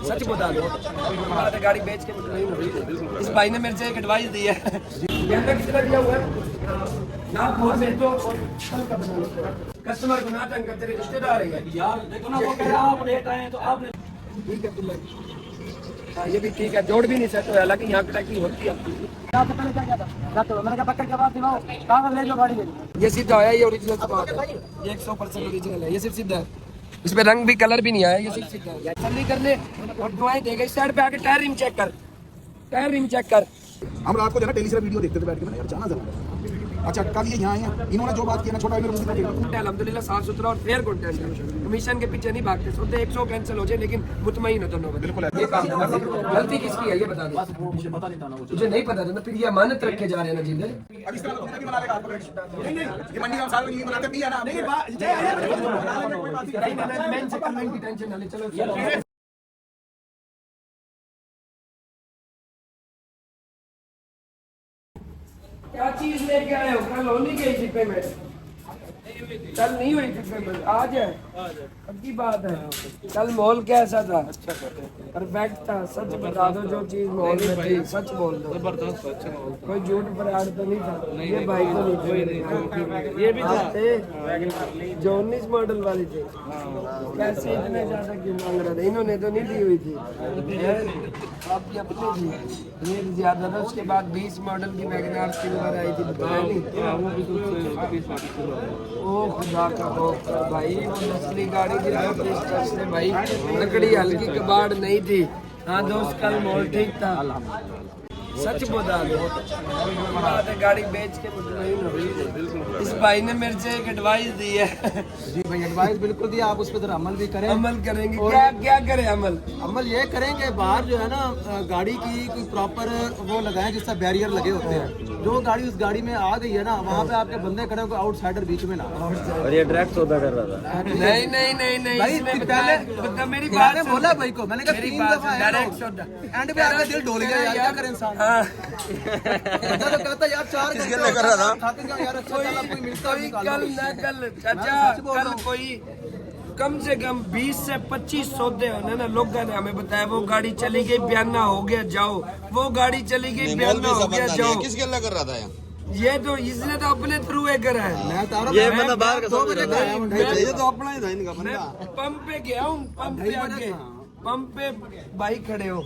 सच बता दो, गाड़ी बेच के इस भाई ने मेरे से एक एडवाइस दी है। कितना दिया हुआ है ना, तो कस्टमर को ना तंग करते, रिश्तेदार है यार, देखो ना वो कह रहा आप लेट आए तो आपने ठीक है। हाँ ये भी ठीक है, जोड़ भी नहीं सकते, हालांकि यहाँ कटाई होती है। ये सीधा है, ये ओरिजिनल है, ये 100% ओरिजिनल है, ये सिर्फ सीधा है, इस पे रंग भी कलर भी नहीं आया, ये सिर्फ सीधा है। जल्दी कर ले और दुआएं देगा। इस साइड पे आके टायर रिम चेक कर, टायर रिम चेक कर। हम रात को जो है टेली से वीडियो देखते थे बैठ के, मैंने यार जाना जरूर। अच्छा कल ये यहाँ आए हैं, इन्होंने जो बात की ना छोटा अल्हम्दुलिल्लाह साफ सुथरा और फेयर कंटेंट है, कमीशन के पीछे नहीं भागते। सोचते 100 कैंसिल हो जाए लेकिन मुतमईन हो दोनों। बिल्कुल ये काम गलती किसकी है ये बता दो। मुझे पता नहीं था ना, मुझे नहीं पता था ना, फिर ये अमानत रख के जा रहे हैं ना जिंदे। अब इस तरह तो नहीं बना लेगा आपको, नहीं ये मंडी का साल नहीं बनाते भी है ना, नहीं मैन से कमेंट की टेंशन ना ले, चलो क्या चीज लेके आए हो? कल होनी गई थी पेमेंट, कल नहीं हुई थी पेमेंट, आज है, अब की बात है। कल मॉल कैसा था? परफेक्ट था। सच बता दो, जो चीज मॉल में थी सच बोल दो, जबरदस्त। अच्छा कोई झूठ फराड तो नहीं था? ये बाइक तो नहीं, ये भी था जो 19 मॉडल वाली थी। कैसे इतने ज्यादा क्यों मांग रहे थे? इन्होंने तो नहीं दी हुई थी, आपकी अपनी थी, ये ज्यादा था। उसके बाद 20 मॉडल की वैगनआर सिल्वर आई थी, बताया नहीं? ओ खुदा का खौफ भाई, वो नस्ली गाड़ी थी से भाई, लकड़ी हल्की कबाड़ नहीं थी। हाँ दोस्त कल मॉल ठीक था, सच बता दो, गाड़ी बेच के मुतमईन हो। इस भाई ने मेरे से एक एडवाइस दी है। जी भाई एडवाइस बिल्कुल दी, आप उस पर जरा अमल भी करें। अमल करेंगे, क्या क्या करें अमल? अमल ये करेंगे, बाहर जो है ना गाड़ी की कोई प्रॉपर वो लगाएं जिससे बैरियर लगे होते हैं। जो गाड़ी उस गाड़ी में आ गई है ना, वहाँ पे आपके बंदे खड़े होकर आउटसाइडर बीच में ना। और ये डायरेक्ट सौदा कर रहा था। नहीं नहीं नहीं नहीं भाई पहले मेरी बात बोला भाई को, मैंने कहा 3 दफा डायरेक्ट सौदा, एंड पे आके दिल डोल गया यार, क्या करे इंसान। तो कहता यार 4 घंटे कर रहा था, थक गया यार। अच्छा चल कोई मिलता कोई कल ना कल चाचा, कल कोई कम से कम 20 से 25 सौदे होने ना, लोगों ने हमें बताया। वो गाड़ी चली गई, बयाना हो गया जाओ, वो गाड़ी चली गई, बयाना हो गया जाओ। किस गल्ला कर रहा था यहाँ? ये तो इसने तो अपने थ्रू करा है। ये मतलब बाहर का 2 बजे का है, ये तो अपना ही था इनका बंदा। पंप पे गया हूँ, पंप पे आके, पंप पे भाई खड़े हो,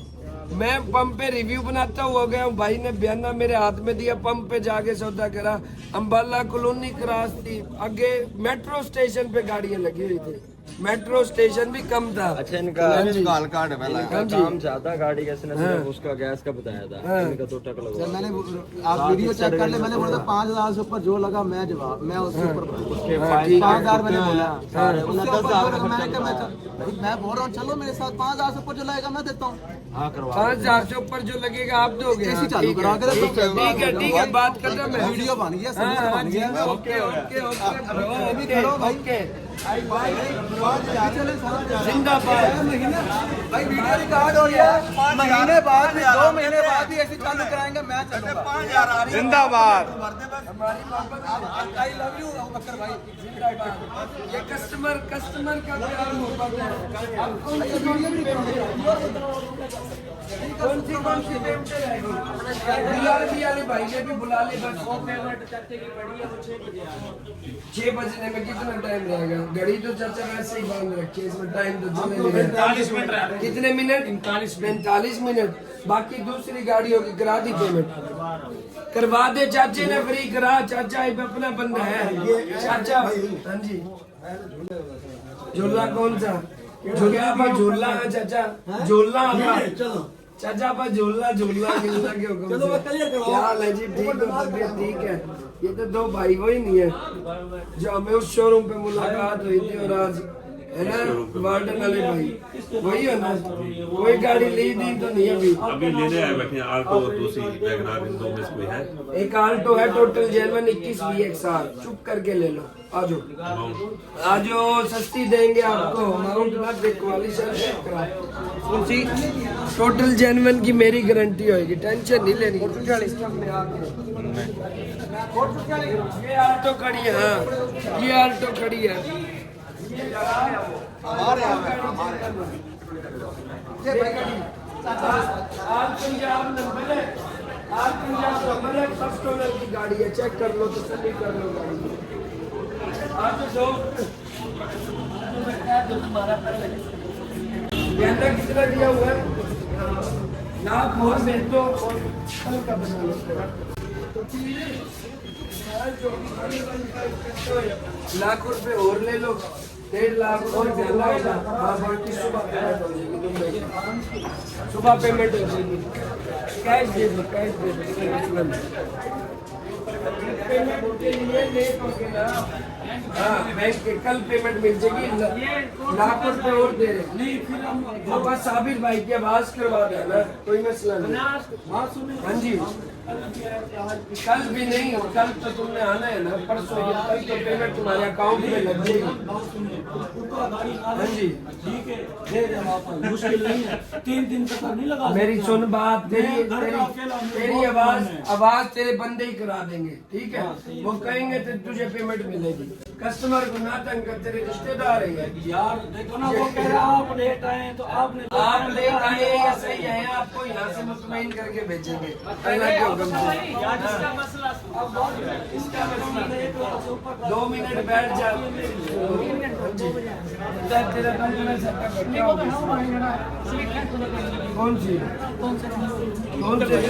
मैं पंप पे रिव्यू बनाता हुआ गया हूँ। भाई ने बयाना मेरे हाथ में दिया, पंप पे जाके सौदा करा। अम्बाला कॉलोनी क्रॉस थी, आगे मेट्रो स्टेशन पे गाड़ियाँ लगी हुई थी, मेट्रो स्टेशन भी कम था। अच्छा इनका गाल काट पहला काम चाहता गाड़ी कैसे उसका गैस का बताया था, इनका तो टक लगा। मैंने आप वीडियो चेक कर ले, मैंने बोला 5000 से ऊपर जो लगा मैं जवाब, मैं उसके ऊपर 5000 मैंने बोला। मैं बोल रहा हूँ चलो मेरे साथ 5000 से ऊपर जो लगेगा मैं देता हूँ। 5000 से ऊपर जो लगेगा आप दोगे? ऐसी चालू करा के ठीक है बात कर रहा मैं। वीडियो बन गया, सबूत बन गया। ओके ओके ओके ओके जिंदाबाद। भाई वीडियो रिकॉर्ड हो रही है, महीने बाद भी 2 महीने बाद भी ऐसी चालू कराएंगे, मैं चलूंगा। जिंदाबाद। आई लव यू बकर भाई, जिंदाबाद। ये कस्टमर का प्यार मोहब्बत है। कौन सी पेमेंट रहेगी? भाई ने भी बुला ले बस। 6 बजने में कितना टाइम रहेगा? घड़ी तो चाचा वैसे ही बंद रखी है, इसमें टाइम तो 45 मिनट। कितने मिनट? 45 मिनट। बाकी दूसरी गाड़ी होगी, करा दी पेमेंट, करवा दे चाचे ने, फ्री करा। चाचा अपना बंदा है चाचा। हाँ जी, झूला कौन सा? झूला है चाचा, झूला चलो चाचा पर झूला मिलना के हुक्म से। क्या हाल है जी? ठीक है, तबीयत ठीक है? ये तो 2 भाई वही नहीं है जो हमें उस शोरूम पे मुलाकात हुई थी, और आज है ना वार्डन वाले भाई वही है ना। कोई गाड़ी ली दी तो नहीं अभी लेने आए बैठे हैं। आल्टो दूसरी वैगनआर, इन 2 में से कोई है? एक आल्टो है, टोटल जेनवन 21 VXR। चुप करके ले लो, आजो आजो, सस्ती देंगे आपको। अमाउंट ना देखो वाली सर, टोटल जेनवन की मेरी गारंटी होगी, टेंशन नहीं लेनी। ये आल्टो खड़ी है, हाँ ये आल्टो खड़ी है। आज पंजाब नंबर है, आज पंजाब नंबर है, फर्स्ट ओनर की गाड़ी है, चेक कर लो, तसल्ली कर लो गाड़ी। आज दो गहना कितना दिया हुआ है? लाख और भेज दो और कल का बना लो। लाख रुपए और ले लो, 1.5 लाख और गहना होगा, बाकी सुबह पेमेंट हो जाएगी, सुबह पेमेंट हो जाएगी। कैश दे दो, कैश दे दो, कोई मसला नहीं। पेमेंट के लिए लेट हो गया ना, हाँ बैंक के कल पेमेंट मिल जाएगी, लाख रुपए और दे रहे। अब बस साबिर भाई की आवाज करवा देना, कोई मसला नहीं। हाँ जी, कल भी नहीं, कल तो तुमने आना है ना, परसों या कल तो पेमेंट तुम्हारे अकाउंट में लग जाएगी। हाँ जी, मुश्किल नहीं है, 3 दिन तक नहीं लगा। मेरी सुन बात, तेरी आवाज तेरे बंदे ही करा देंगे, ठीक है? वो कहेंगे तो तुझे पेमेंट मिलेगी। कस्टमर को ना तंग कर, तेरे रिश्तेदार है यार देखो ना, वो कह रहा आप लेट आए तो आपने आप ले आए, ये सही है, आपको यहाँ से मुतमईन करके भेजेंगे। अल्लाह के हुक्म से। इसका मसला 2 मिनट बैठ जा। तेरा कौन सी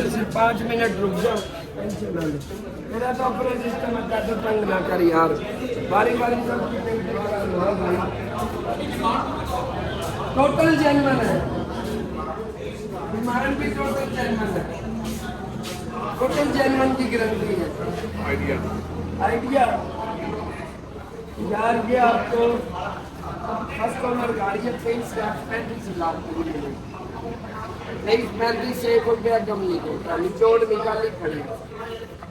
सिर्फ 5 मिनट रुक जाओ, टेंशन ना ले। मेरा तो अपना सिस्टम है, तो तंग ना कर यार, बारी बारी सब टोटल जेन्युइन है, बीमारन भी टोटल जेन्युइन है, टोटल जेन्युइन की गारंटी है। आइडिया यार, ये आपको फर्स्ट ओनर गाड़ी है, 23 लाख की मिलेगी। 23-35 से 1 रुपया कम नहीं होता, निचोड़ निकाली खड़े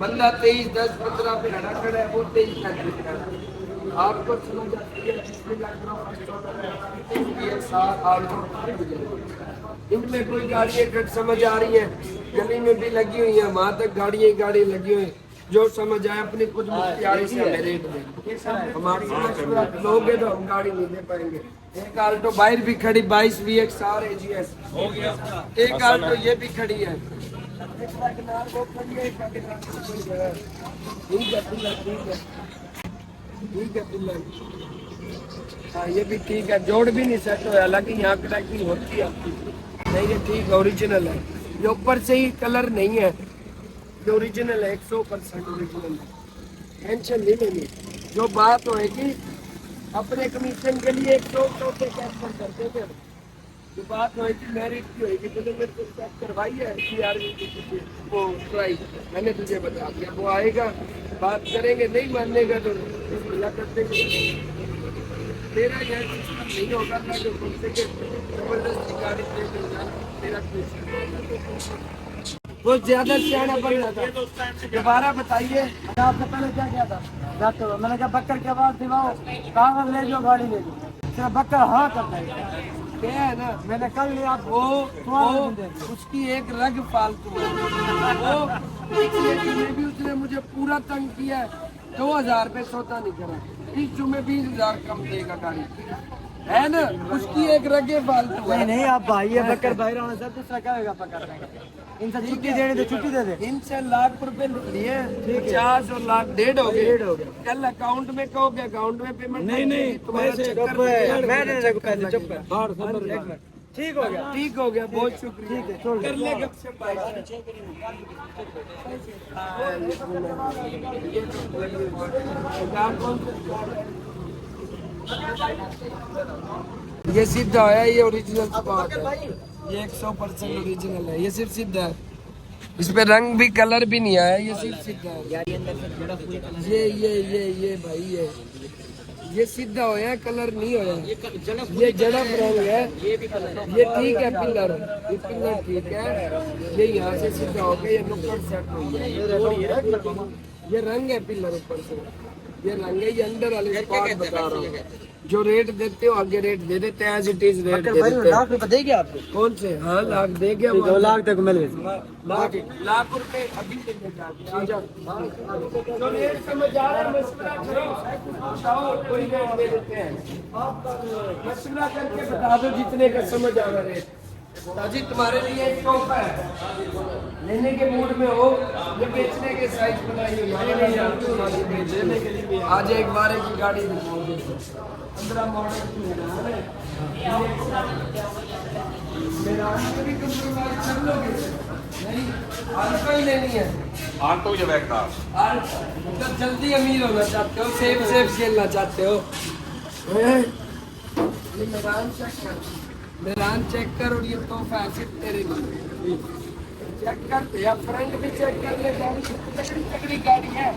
बंदा 23, 10, 15 पे खड़ा है, वो 23-35 का आपको समझ आती है। इनमें कोई गाड़ियाँ समझ आ रही है, गली में भी लगी हुई है, वहाँ तक गाड़ी लगी हुई है, जो समझ आए अपनी खुद मुख्तियारी से हमें रेट दें। हमारे लोग तो हम गाड़ी नहीं दे पाएंगे। एक आल्टो बाहर भी खड़ी 22 VXR AGS, एक आल्टो ये भी खड़ी है, ठीक है, हाँ ये भी ठीक है, जोड़ भी नहीं सेट हुआ, हालांकि यहाँ क्रैकिंग होती है नहीं, ये ठीक ओरिजिनल है, ये ऊपर से ही कलर नहीं है, ये ओरिजिनल है, 100% ओरिजिनल है, टेंशन नहीं लेनी। जो बात होएगी अपने कमीशन के लिए 100 पे कैंसिल करते थे, जो बात होएगी मेरिट की होएगी, तो मेरे को चेक करवाई है वो प्राइस, मैंने तुझे बता दिया, वो आएगा बात करेंगे, नहीं मानेगा तो मिला कर देंगे। तेरा यह नहीं होगा ना, जो मुझसे जबरदस्ती गाड़ी तेरा वो ज्यादा सियाना बन रहा था। दोबारा बताइए, आपने पहले क्या किया था? जाते हुए मैंने कहा बक्कर के बाद दिलाओ, कागज ले जाओ, गाड़ी ले लो, सिर्फ बक्कर हाँ करता है। क्या है ना, मैंने कल लिया वो उसकी एक रग फालतू है, वो पिछले जुमे भी उसने मुझे पूरा तंग किया है, 2000 पे सौदा नहीं करा, इस जुमे 20,000 कम देगा गाड़ी, है ना, उसकी एक रगे फालतू है। नहीं आप भाई है, बक्कर भाई रहना सब दूसरा क्या होगा पकड़ इनसे छुट्टी देने दे, छुट्टी दे दे। इनसे लाख रुपए लिए, 50 और लाख 1.5 हो गए, कल अकाउंट में कहोगे, अकाउंट में पेमेंट नहीं, तुम्हारा चक्कर पैसे चुप कर, ठीक हो गया, ठीक हो गया, बहुत शुक्रिया, ठीक है, छोड़ कर ले गपशप भाई। ये सीधा है, ये ओरिजिनल स्पॉट है, ये 100% ओरिजिनल है, ये सिर्फ सीधा है, इस पे रंग भी कलर भी नहीं आया, ये सिर्फ सीधा है। ये भाई ये सीधा होया, कलर नहीं होया, ये जड़प रंग है, ये ठीक है, पिलर ये पिलर ठीक है, ये यहाँ से सीधा हो गया, ये नुक्कड़ सेट हो गया, ये रंग है पिलर ऊपर से, ये रंग है, ये अंदर वाले स्पॉट बता रहा हूँ। जो रेट देते हो आगे रेट दे देते हैं, एज इट इज रेट दे देते हैं। लाख रुपए देगी आपको? कौन से? हाँ लाख दे गया। 2 लाख तक मिल गए। लाख रुपए अभी देने जाते हैं। जो रेट समझ आ रहा है मसला करो, बताओ कोई रेट दे देते हैं। मसला करके बता दो जितने का समझ आ रहा है रेट। ताजी तुम्हारे लिए एक तोहफा है, लेने के मूड में हो या बेचने के साइज बनाइए। आज एक बार की गाड़ी दिखाओगे 15 मॉडल की है। मेरा भी कंप्रोमाइज कर लोगे? नहीं, अल्फा ही लेनी है। आल्टो या वैगनार? मतलब जल्दी अमीर होना चाहते हो, सेफ खेलना चाहते हो। हैं? ये मैदान चेक कर और ये तोहफा है सिर्फ तेरे लिए। चेक कर या फ्रंट भी चेक कर ले, गाड़ी कितनी तगड़ी गाड़ी है,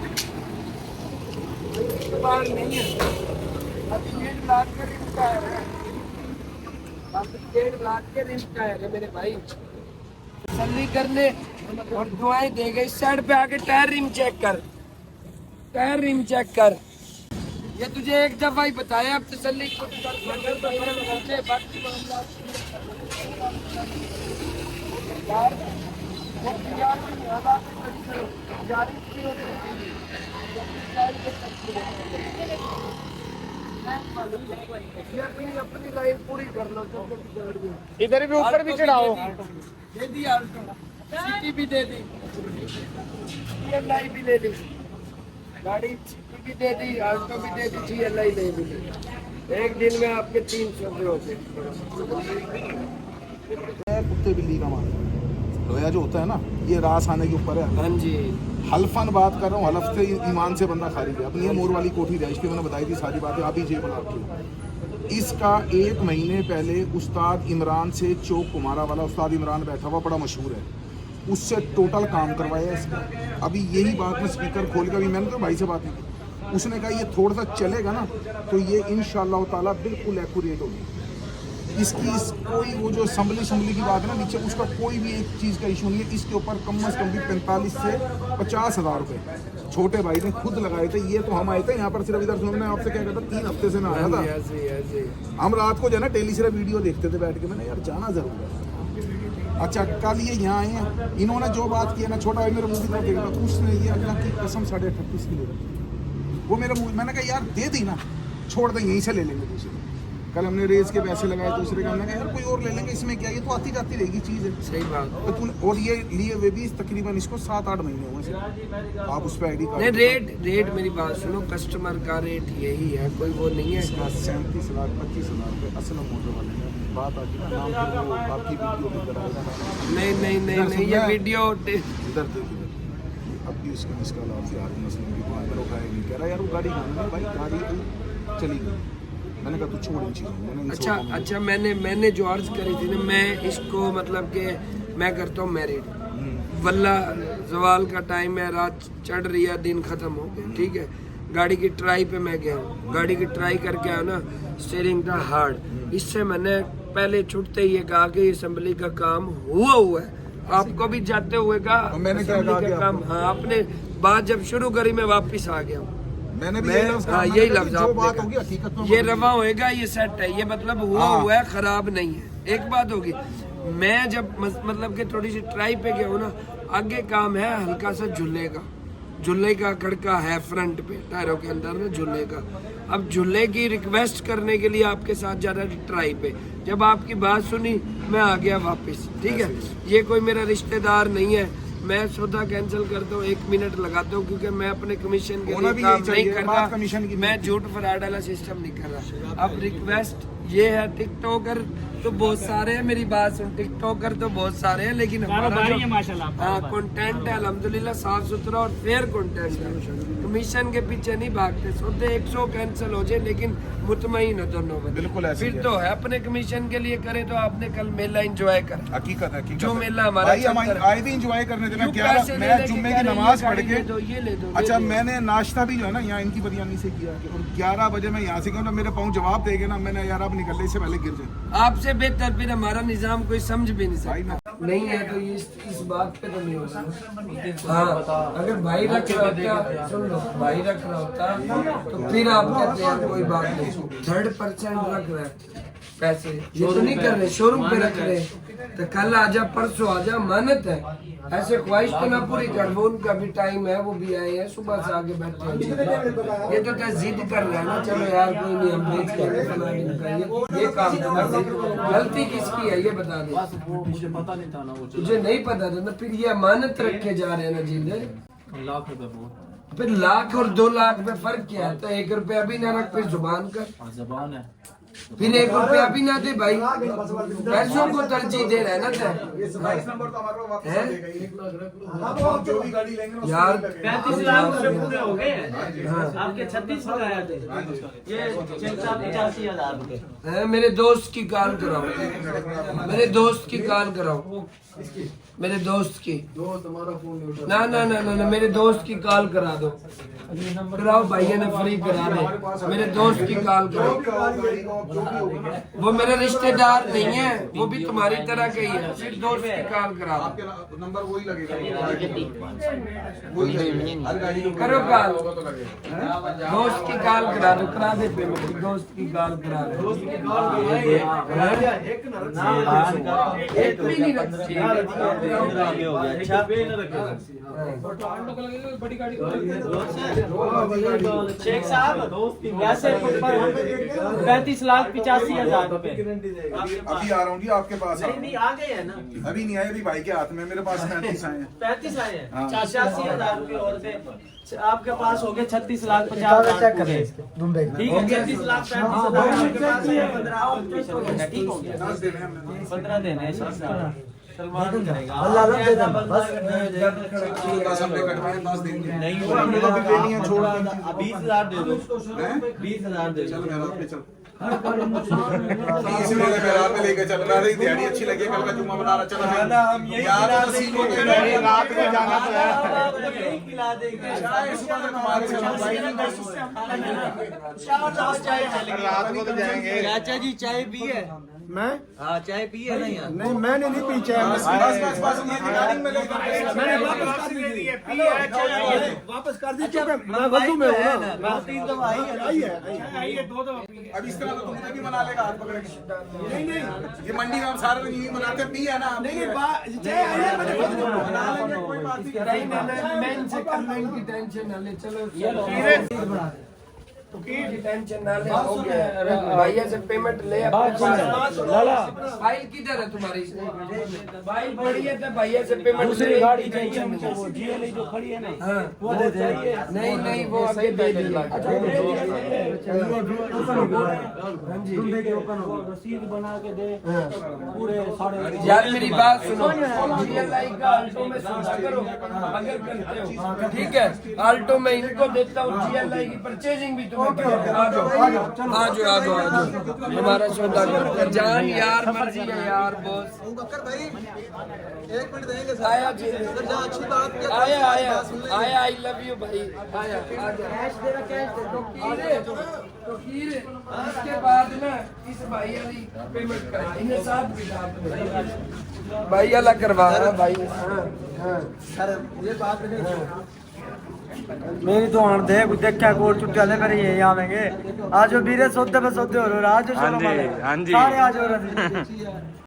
बाहर नहीं है। अब 1.5 लाख के रिम टायर है, अब 1.5 लाख के रिम टायर है मेरे भाई। तसल्ली करने और दुआएं देगा। इस साइड पे आके टायर रिम चेक कर, टायर रिम चेक कर। ये तुझे एक दफा ही बताया, अब तसल्ली खुद कर। बाकी मामला अपनी लाइन पूरी कर लो। इधर भी ऊपर भी चढ़ाओ। दे दी आल्टो, सिटी भी दे दी, GLI भी ले ली, गाड़ी सिटी भी दे दी, आल्टो भी दे दी, GLI ले भी ली। एक दिन में आपके 300 रुपये होते। कुत्ते बिल्ली का माल लोया जो होता है ना, ये रास आने के ऊपर है। हाँ जी, हल्फन बात कर रहा हूँ, हलफ से ईमान से बंदा खारिज है। अपनी ये मोर वाली कोठी रहा, इसकी मैंने बताई थी सारी बातें, आप ही जेब बना के। इसका 1 महीने पहले उस्ताद इमरान से चौक कुमारा वाला उस्ताद इमरान बैठा हुआ, बड़ा मशहूर है, उससे टोटल काम करवाया इसका। अभी यही बात मैं स्पीकर खोल के अभी मैंने तो भाई से बात की, उसने कहा ये थोड़ा सा चलेगा ना तो ये इंशाअल्लाह ताला बिल्कुल एक्यूरेट होगी। इसकी कोई वो जो संभली की बात है ना नीचे, उसका कोई भी एक चीज़ का इशू नहीं है। इसके ऊपर कम से कम भी 45 से 50 हज़ार रुपये छोटे भाई ने खुद लगाए थे। ये तो हम आए थे यहाँ पर सिर्फ इधर सुनने, आपसे क्या कहता 3 हफ्ते से मैं आया था। हम रात को जो है ना टेली सिर्फ वीडियो देखते थे बैठ के, मैंने यार जाना ज़रूर है। अच्छा कल ये यहाँ आए हैं, इन्होंने जो बात की है ना, छोटा भाई मेरे मुँह की तरफ देखा, उसने ये अल्लाह की कसम 38.5 की ले रखी। वो मेरे मुँह, मैंने कहा यार दे दी ना, छोड़ दें यहीं से ले लेंगे दूसरे। कल हमने रेस के पैसे लगाए दूसरे का, हमने कहा यार कोई और ले लेंगे, इसमें क्या, ये तो आती जाती रहेगी चीज़ है। सही बात। तो तुम और ये लिए हुए भी तकरीबन इसको 7-8 महीने हुए से। आप उस पर ID नहीं, कार्ड रेट मेरी बात सुनो, कस्टमर का रेट यही है, कोई वो नहीं है। इसका 37 लाख 25 हज़ार रुपये असल मोटर वाले हैं। बात आती है ना, नाम फिर वो आपकी वीडियो भी कराएगा। नहीं, ये वीडियो इधर देखिए, अब भी इसका लाभ से आज मसले की बात उठाया नहीं, कह रहा यार वो गाड़ी खाना भाई, गाड़ी चली गई। मैंने कहा तू छोड़ इन चीज़ों, मैंने अच्छा मैंने जो अर्ज करी थी ना, मैं इसको मतलब कि मैं करता हूँ मैरिड। वल्ला जवाल का टाइम है, रात चढ़ रही है, दिन खत्म हो गया, ठीक है। गाड़ी की ट्राई पे मैं गया हूँ, गाड़ी की ट्राई करके आया ना, स्टीयरिंग था हार्ड। इससे मैंने पहले छुटते ही ये कहा कि असेंबली का काम हुआ है, आपको भी जाते हुए कहा मैंने क्या असेंबली कहा का काम। हाँ, आपने बात जब शुरू करी मैं वापिस आ गया हूँ। मैंने भी हाँ, यही लफ्ज जो बात होगी आपने हकीकत में ये रवा होएगा, ये सेट है, ये मतलब हुआ है, खराब नहीं है। एक बात होगी, मैं जब मतलब कि थोड़ी सी ट्राई पे गया हूँ ना, आगे काम है हल्का सा झुल्ले का खड़का है फ्रंट पे, टायरों के अंदर ना झुल्ले का। अब झुल्ले की रिक्वेस्ट करने के लिए आपके साथ जा रहा है ट्राई पे, जब आपकी बात सुनी मैं आ गया वापस, ठीक है। ये कोई मेरा रिश्तेदार नहीं है, मैं सौदा कैंसिल करता हूँ, 1 मिनट लगाता हूँ, क्योंकि मैं अपने कमीशन के लिए काम नहीं करता, मैं झूठ फराड वाला सिस्टम नहीं कर रहा। अब रिक्वेस्ट ये है, टिकटॉकर तो बहुत सारे हैं, मेरी बात सुन, टिकटॉकर तो बहुत सारे हैं, लेकिन हमारा जो कंटेंट है अल्हम्दुलिल्लाह साफ सुथरा और फेयर कंटेंट है। कमीशन के पीछे नहीं भागते, सौदे 100 कैंसिल हो जाए लेकिन मुतमईन हो दोनों बंदे। बिल्कुल ऐसे फिर तो है, अपने कमीशन के लिए करे तो आपने कल मेला एंजॉय करा। हकीकत है जो मेला हमारा आए भी इंजॉय करने देना। 11 मैं जुम्मे की नमाज पढ़ के, अच्छा मैंने नाश्ता भी जो है ना यहाँ इनकी बिरयानी से किया, और 11 बजे मैं यहाँ से गया, मेरे पाँव जवाब देगा ना, मैंने यार अब निकलने से पहले गिर जाए। आपसे बेहतर फिर हमारा निजाम कोई समझ भी नहीं सकता। नहीं है तो इस बात पे तो नहीं होगा। हाँ, अगर भाई रख रहा होता, सुन लो, भाई रख रहा होता तो फिर आप कहते हैं कोई बात नहीं। 3% रख रहा है पैसे, ये तो नहीं कर रहे, शोरूम पे रख रहे। तो कल आजा, परसों आजा, मानत है। ऐसे ख्वाहिश तो ना पूरी कर, वो उनका भी टाइम है, वो भी आए हैं, सुबह से आगे बैठे हैं। ये तो क्या जिद कर रहे हैं ना, चलो यार कोई नहीं, हम बेच कर ये काम गलती किसकी है ये बता दे। मुझे पता नहीं था ना वो तुझे नहीं पता था ना, फिर ये अमानत रखे जा रहे हैं ना जिंदे। लाख रुपए बहुत फिर लाख और 2 लाख में फर्क क्या है? तो 1 रुपया भी ना रख, फिर जुबान कर, जबान है। फिर 1 रुपया भी ना दे भाई, पैसों को तरजीह दे रहे हैं ना। यार 35 लाख रुपए पूरे हो गए हैं। आपके 36 लगाया थे, ये 85,000 रुपए। है, मेरे दोस्त की कॉल कराओ, मेरे दोस्त की कॉल कराओ, मेरे दोस्त की। ना ना ना ना ना, मेरे दोस्त की कॉल करा दो, कराओ भैया ने फ्री करा दे। मेरे दोस्त की कॉल करो, वो मेरा रिश्तेदार नहीं है, वो भी तुम्हारी तरह का ही है। फिर दोस्त की कॉल करा दो, नंबर वही लगेगा, करो कॉल, दोस्त की कॉल करा दो, करा दे पेमेंट, दोस्त की कॉल करा दो। एक भी नहीं रखती। शेख साहब वैसे 35,85,000 रुपए अभी आ रहा हूँ जी आपके पास। नहीं आ गए हैं ना, अभी नहीं आए, अभी भाई के हाथ में, मेरे पास 35 आए हैं। 35 आए हैं, 85,000 रुपए और थे। आपके पास हो गए 36,50,000 ठीक है, 36 लाख 35,000 ठीक हो गया। 15 देना है, सलमान करेगा। नहीं 20,000 दे दो, 20,000 दे दो। लेके चल रहा है, दिहाड़ी अच्छी लगी, कल का जुम्मा बना रहा, चलो यार रात में जाना तो है। खिला देंगे रात को तो जाएंगे। चाचा जी चाय पिए? मैं हाँ चाय पिए ना यार? नहीं, मैंने नहीं पी चाय। वापस कर दी, मैं वजू में हूँ ना। अब इसका मतलब तुम मुझे भी मना लेगा हाथ पकड़ के? नहीं नहीं, ये मंडी में हम सारे दिन यही मनाते, पी है ना। नहीं मैं इनसे कमेंट की टेंशन ना ले, चलो टेंशन ना ले, हो गया। भैया से पेमेंट ले, फाइल किधर है तुम्हारी? फाइल पड़ी है तो भैया से पेमेंट दूसरी गाड़ी टेंशन जो खड़ी है ना, हाँ वो दे चाहिए। नहीं नहीं, वो आगे दे दिया। रसीद बना के दे पूरे साढ़े। यार मेरी बात सुनो, GLI का आल्टो में सोचा करो, अगर करते हो ठीक है। आल्टो में इनको देता हूँ, GLI की परचेजिंग भी तुम्हें आ जाओ आ जाओ आ जाओ, हमारा सौदा कर जान, यार मर्जी है यार बॉस। भाई 1 मिनट देंगे सर। आया जी, अच्छी बात क्या? आया आया आया, आई लव यू भाई, आया आजा। कैश दे, कैश दे, तो कीरे इसके बाद ना इस भाई वाली पेमेंट कर, इन्हें साथ बिठा भाई वाला करवा रहा भाई। हाँ सर ये बात नहीं। मेरी तो हाँ देखा कोट चुट्टे वाले मेरे यही आवेंगे। आज वीरे सौदे पे सौदे हो रहे, आज सारे आज हो रहे।